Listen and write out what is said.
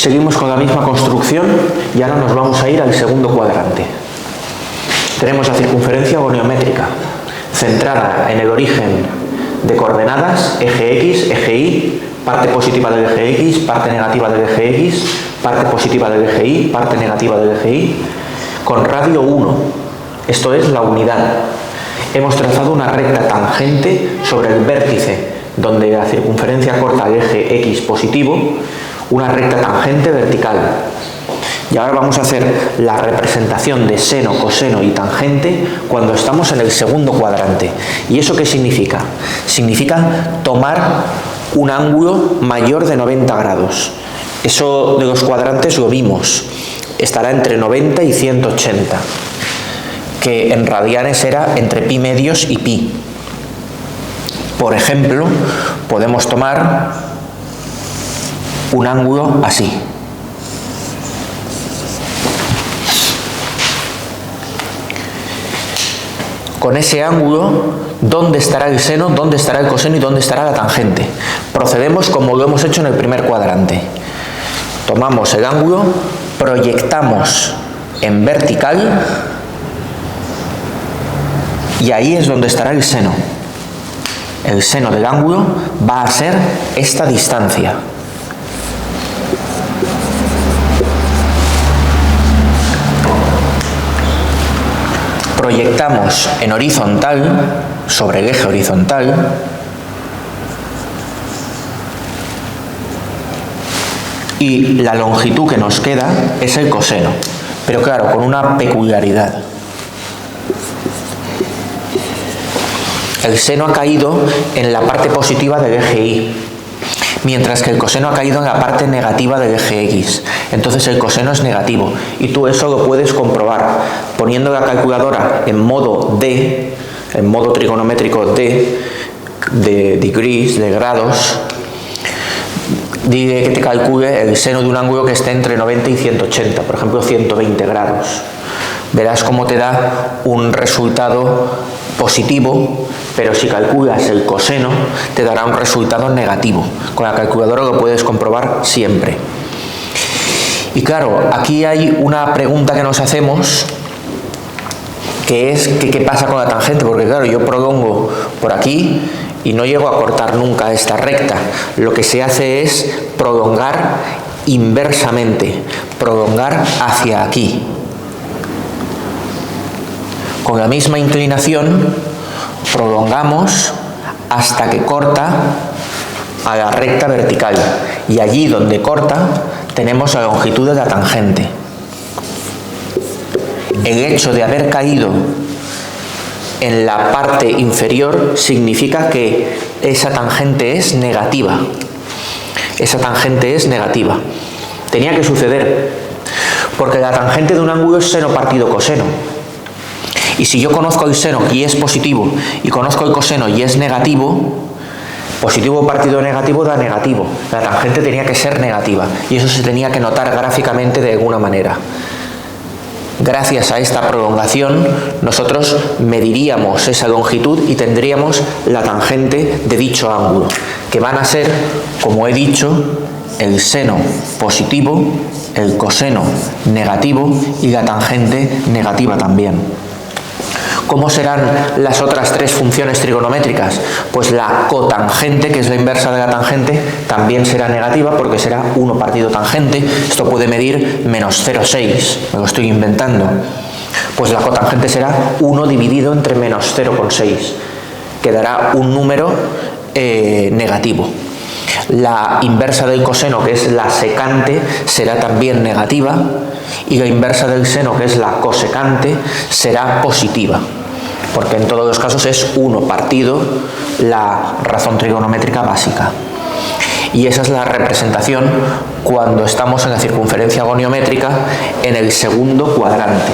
Seguimos con la misma construcción y ahora nos vamos a ir al segundo cuadrante. Tenemos la circunferencia goniométrica centrada en el origen de coordenadas, eje X, eje Y, parte positiva del eje X, parte negativa del eje X, parte positiva del eje Y, parte negativa del eje Y, con radio 1. Esto es la unidad. Hemos trazado una recta tangente sobre el vértice donde la circunferencia corta el eje X positivo, una recta tangente vertical. Y ahora vamos a hacer la representación de seno, coseno y tangente cuando estamos en el segundo cuadrante. ¿Y eso qué significa? Significa tomar un ángulo mayor de 90 grados. Eso de los cuadrantes lo vimos. Estará entre 90 y 180, que en radianes era entre pi medios y pi. Por ejemplo, podemos tomar un ángulo así. Con ese ángulo, ¿dónde estará el seno, dónde estará el coseno y dónde estará la tangente? Procedemos como lo hemos hecho en el primer cuadrante. Tomamos el ángulo, proyectamos en vertical y ahí es donde estará el seno. El seno del ángulo va a ser esta distancia. Proyectamos en horizontal, sobre el eje horizontal, y la longitud que nos queda es el coseno, pero claro, con una peculiaridad. El seno ha caído en la parte positiva del eje Y, mientras que el coseno ha caído en la parte negativa del eje X. Entonces el coseno es negativo y tú eso lo puedes comprobar poniendo la calculadora en modo D, en modo trigonométrico D, de degrees, de grados. Dile que te calcule el seno de un ángulo que esté entre 90 y 180, por ejemplo 120 grados. Verás cómo te da un resultado positivo, pero si calculas el coseno te dará un resultado negativo. Con la calculadora lo puedes comprobar siempre. Y claro, aquí hay una pregunta que nos hacemos, que es ¿qué pasa con la tangente? Porque claro, yo prolongo por aquí y no llego a cortar nunca esta recta. Lo que se hace es prolongar inversamente, prolongar hacia aquí. Con la misma inclinación prolongamos hasta que corta a la recta vertical y allí donde corta tenemos la longitud de la tangente. El hecho de haber caído en la parte inferior significa que esa tangente es negativa. Esa tangente es negativa. Tenía que suceder porque la tangente de un ángulo es seno partido coseno. Y si yo conozco el seno y es positivo y conozco el coseno y es negativo, positivo partido negativo da negativo. La tangente tenía que ser negativa y eso se tenía que notar gráficamente de alguna manera. Gracias a esta prolongación nosotros mediríamos esa longitud y tendríamos la tangente de dicho ángulo, que van a ser, como he dicho, el seno positivo, el coseno negativo y la tangente negativa también. ¿Cómo serán las otras tres funciones trigonométricas? Pues la cotangente, que es la inversa de la tangente, también será negativa porque será 1 partido tangente. Esto puede medir menos 0,6, me lo estoy inventando. Pues la cotangente será 1 dividido entre menos 0,6, que dará un número negativo. La inversa del coseno, que es la secante, será también negativa, y la inversa del seno, que es la cosecante, será positiva, porque en todos los casos es 1 partido la razón trigonométrica básica. Y esa es la representación cuando estamos en la circunferencia goniométrica en el segundo cuadrante.